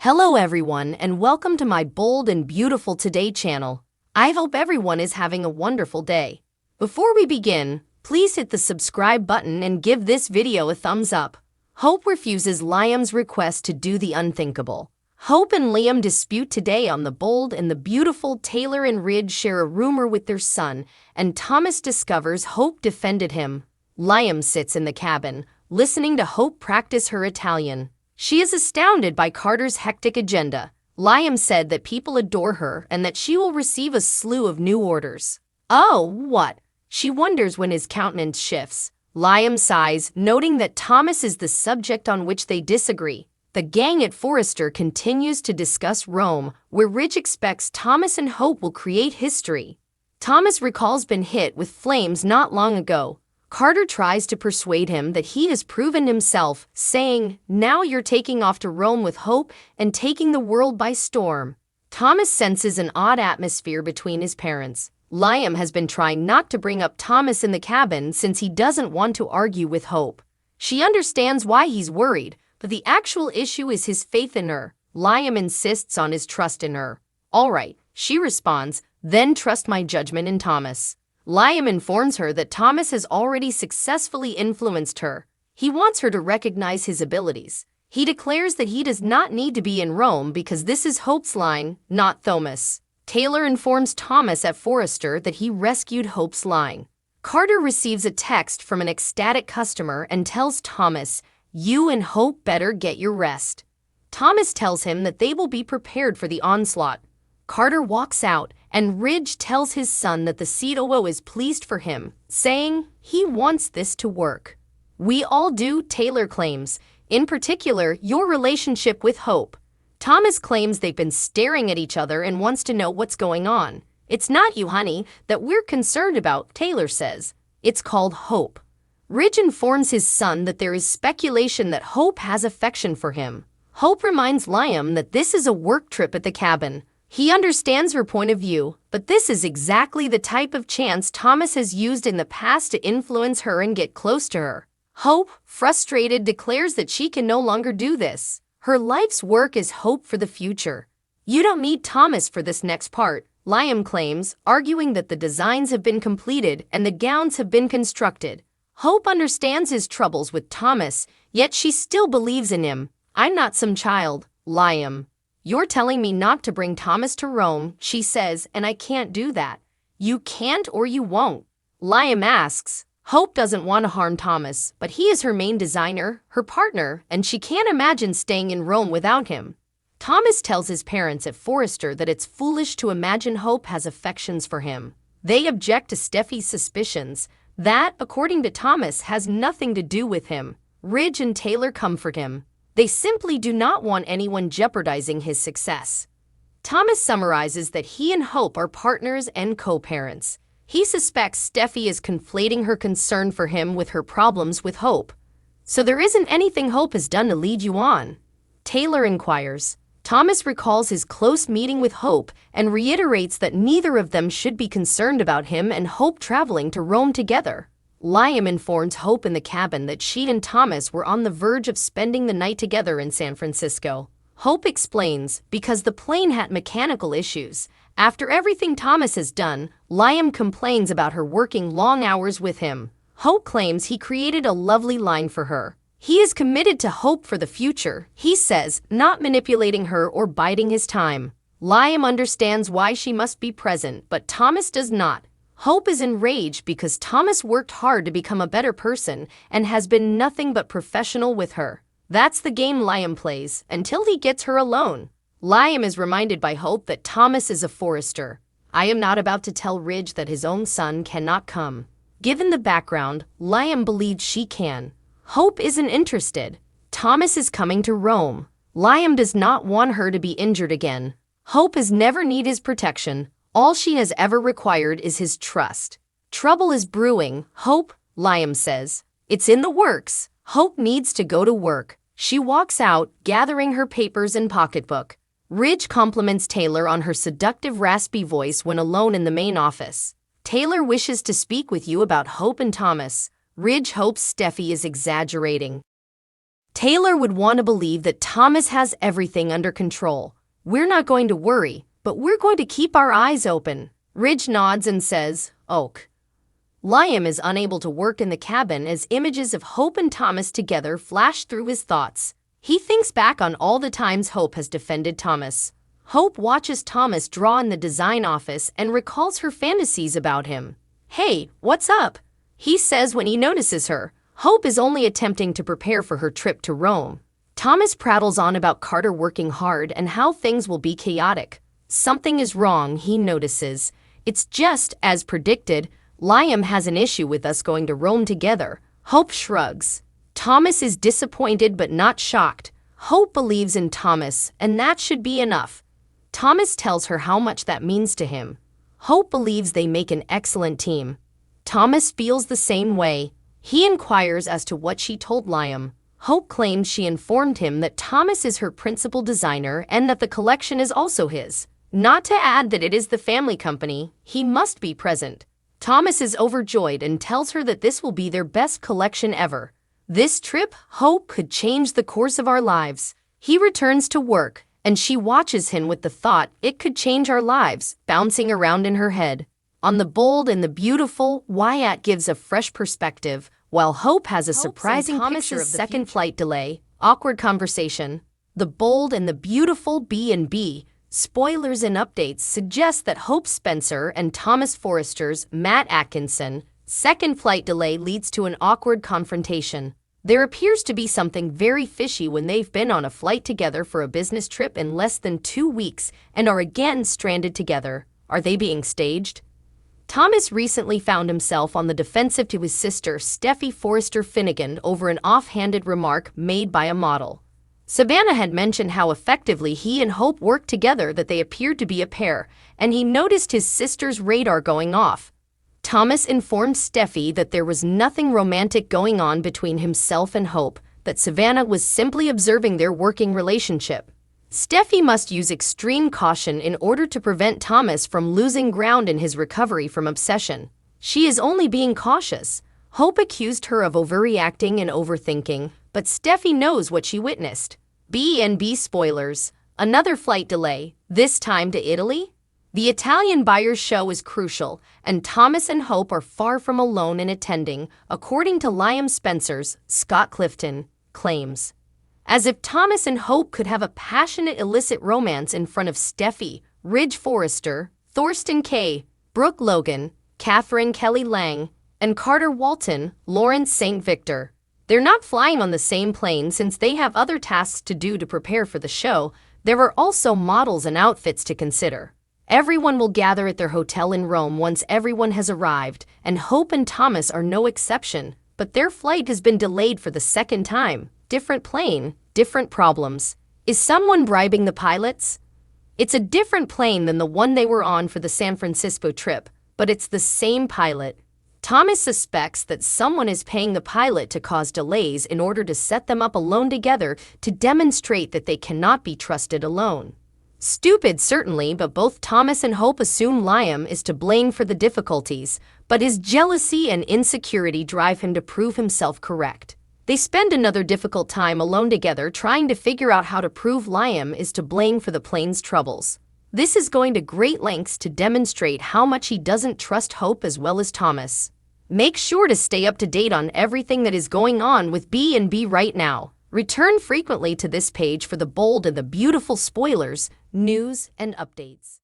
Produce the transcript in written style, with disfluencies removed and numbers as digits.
Hello everyone and welcome to my Bold and Beautiful Today channel. I hope everyone is having a wonderful day. Before we begin, please hit the subscribe button and give this video a thumbs up. Hope refuses Liam's request to do the unthinkable. Hope and Liam dispute today on the Bold and the Beautiful. Taylor and Ridge share a rumor with their son, and Thomas discovers Hope defended him. Liam sits in the cabin, listening to Hope practice her Italian. She is astounded by Carter's hectic agenda. Liam said that people adore her and that she will receive a slew of new orders. Oh, what? She wonders when his countenance shifts. Liam sighs, noting that Thomas is the subject on which they disagree. The gang at Forrester continues to discuss Rome, where Ridge expects Thomas and Hope will create history. Thomas recalls being hit with flames not long ago. Carter tries to persuade him that he has proven himself, saying, "Now you're taking off to Rome with Hope and taking the world by storm." Thomas senses an odd atmosphere between his parents. Liam has been trying not to bring up Thomas in the cabin since he doesn't want to argue with Hope. She understands why he's worried, but the actual issue is his faith in her. Liam insists on his trust in her. "All right," she responds, "then trust my judgment in Thomas." Liam informs her that Thomas has already successfully influenced her. He wants her to recognize his abilities. He declares that he does not need to be in Rome because this is Hope's line, not Thomas. Taylor informs Thomas at Forrester that he rescued Hope's line. Carter receives a text from an ecstatic customer and tells Thomas, "You and Hope better get your rest." Thomas tells him that they will be prepared for the onslaught. Carter walks out, and Ridge tells his son that the COO is pleased for him, saying he wants this to work. "We all do," Taylor claims, "in particular your relationship with Hope." Thomas claims they've been staring at each other and wants to know what's going on. "It's not you, honey, that we're concerned about," Taylor says. "It's called Hope." Ridge informs his son that there is speculation that Hope has affection for him. Hope reminds Liam that this is a work trip at the cabin. He understands her point of view, but this is exactly the type of chance Thomas has used in the past to influence her and get close to her. Hope, frustrated, declares that she can no longer do this. Her life's work is hope for the future. "You don't need Thomas for this next part," Liam claims, arguing that the designs have been completed and the gowns have been constructed. Hope understands his troubles with Thomas, yet she still believes in him. "I'm not some child, Liam. You're telling me not to bring Thomas to Rome," she says, "and I can't do that." "You can't or you won't." Liam asks. Hope doesn't want to harm Thomas, but he is her main designer, her partner, and she can't imagine staying in Rome without him. Thomas tells his parents at Forrester that it's foolish to imagine Hope has affections for him. They object to Steffi's suspicions. That, according to Thomas, has nothing to do with him. Ridge and Taylor comfort him. They simply do not want anyone jeopardizing his success. Thomas summarizes that he and Hope are partners and co-parents. He suspects Steffi is conflating her concern for him with her problems with Hope. "So there isn't anything Hope has done to lead you on?" Taylor inquires. Thomas recalls his close meeting with Hope and reiterates that neither of them should be concerned about him and Hope traveling to Rome together. Liam informs Hope in the cabin that she and Thomas were on the verge of spending the night together in San Francisco. Hope explains, because the plane had mechanical issues. After everything Thomas has done, Liam complains about her working long hours with him. Hope claims he created a lovely line for her. He is committed to Hope for the future, he says, not manipulating her or biding his time. Liam understands why she must be present, but Thomas does not. Hope is enraged because Thomas worked hard to become a better person and has been nothing but professional with her. That's the game Liam plays, until he gets her alone. Liam is reminded by Hope that Thomas is a Forrester. "I am not about to tell Ridge that his own son cannot come." Given the background, Liam believes she can. Hope isn't interested. Thomas is coming to Rome. Liam does not want her to be injured again. Hope has never needed his protection. All she has ever required is his trust. "Trouble is brewing, Hope," Liam says. "It's in the works." Hope needs to go to work. She walks out, gathering her papers and pocketbook. Ridge compliments Taylor on her seductive, raspy voice when alone in the main office. "Taylor wishes to speak with you about Hope and Thomas." Ridge hopes Steffi is exaggerating. Taylor would want to believe that Thomas has everything under control. We're not going to worry, but we're going to keep our eyes open. Ridge nods and says, "Ok." Liam is unable to work in the cabin as images of Hope and Thomas together flash through his thoughts. He thinks back on all the times Hope has defended Thomas. Hope watches Thomas draw in the design office and recalls her fantasies about him. "Hey, what's up?" he says when he notices her. Hope is only attempting to prepare for her trip to Rome. Thomas prattles on about Carter working hard and how things will be chaotic. Something is wrong, he notices. It's just as predicted. Liam has an issue with us going to Rome together. Hope shrugs. Thomas is disappointed but not shocked. Hope believes in Thomas, and that should be enough. Thomas tells her how much that means to him. Hope believes they make an excellent team. Thomas feels the same way. He inquires as to what she told Liam. Hope claims she informed him that Thomas is her principal designer and that the collection is also his. Not to add that it is the family company, he must be present. Thomas is overjoyed and tells her that this will be their best collection ever. This trip, Hope, could change the course of our lives. He returns to work, and she watches him with the thought, "It could change our lives," bouncing around in her head. On The Bold and the Beautiful, Wyatt gives a fresh perspective, while Hope has a surprising picture of the second flight delay, awkward conversation. The Bold and the Beautiful B&B. Spoilers and updates suggest that Hope Spencer and Thomas Forrester's Matt Atkinson second flight delay leads to an awkward confrontation. There appears to be something very fishy when they've been on a flight together for a business trip in less than 2 weeks and are again stranded together. Are they being staged? Thomas recently found himself on the defensive to his sister Steffi Forrester Finnegan over an offhanded remark made by a model. Savannah had mentioned how effectively he and Hope worked together, that they appeared to be a pair, and he noticed his sister's radar going off. Thomas informed Steffi that there was nothing romantic going on between himself and Hope, that Savannah was simply observing their working relationship. Steffi must use extreme caution in order to prevent Thomas from losing ground in his recovery from obsession. She is only being cautious. Hope accused her of overreacting and overthinking, but Steffi knows what she witnessed. B&B spoilers. Another flight delay, this time to Italy? The Italian buyer's show is crucial, and Thomas and Hope are far from alone in attending, according to Liam Spencer's Scott Clifton claims. As if Thomas and Hope could have a passionate illicit romance in front of Steffi, Ridge Forrester, Thorsten Kaye, Brooke Logan, Catherine Kelly Lang, and Carter Walton, Lawrence St. Victor. They're not flying on the same plane since they have other tasks to do to prepare for the show. There are also models and outfits to consider. Everyone will gather at their hotel in Rome once everyone has arrived, and Hope and Thomas are no exception, but their flight has been delayed for the second time. Different plane, different problems. Is someone bribing the pilots? It's a different plane than the one they were on for the San Francisco trip, but it's the same pilot. Thomas suspects that someone is paying the pilot to cause delays in order to set them up alone together to demonstrate that they cannot be trusted alone. Stupid, certainly, but both Thomas and Hope assume Liam is to blame for the difficulties, but his jealousy and insecurity drive him to prove himself correct. They spend another difficult time alone together trying to figure out how to prove Liam is to blame for the plane's troubles. This is going to great lengths to demonstrate how much he doesn't trust Hope as well as Thomas. Make sure to stay up to date on everything that is going on with B&B right now. Return frequently to this page for the bold and the beautiful spoilers, news, and updates.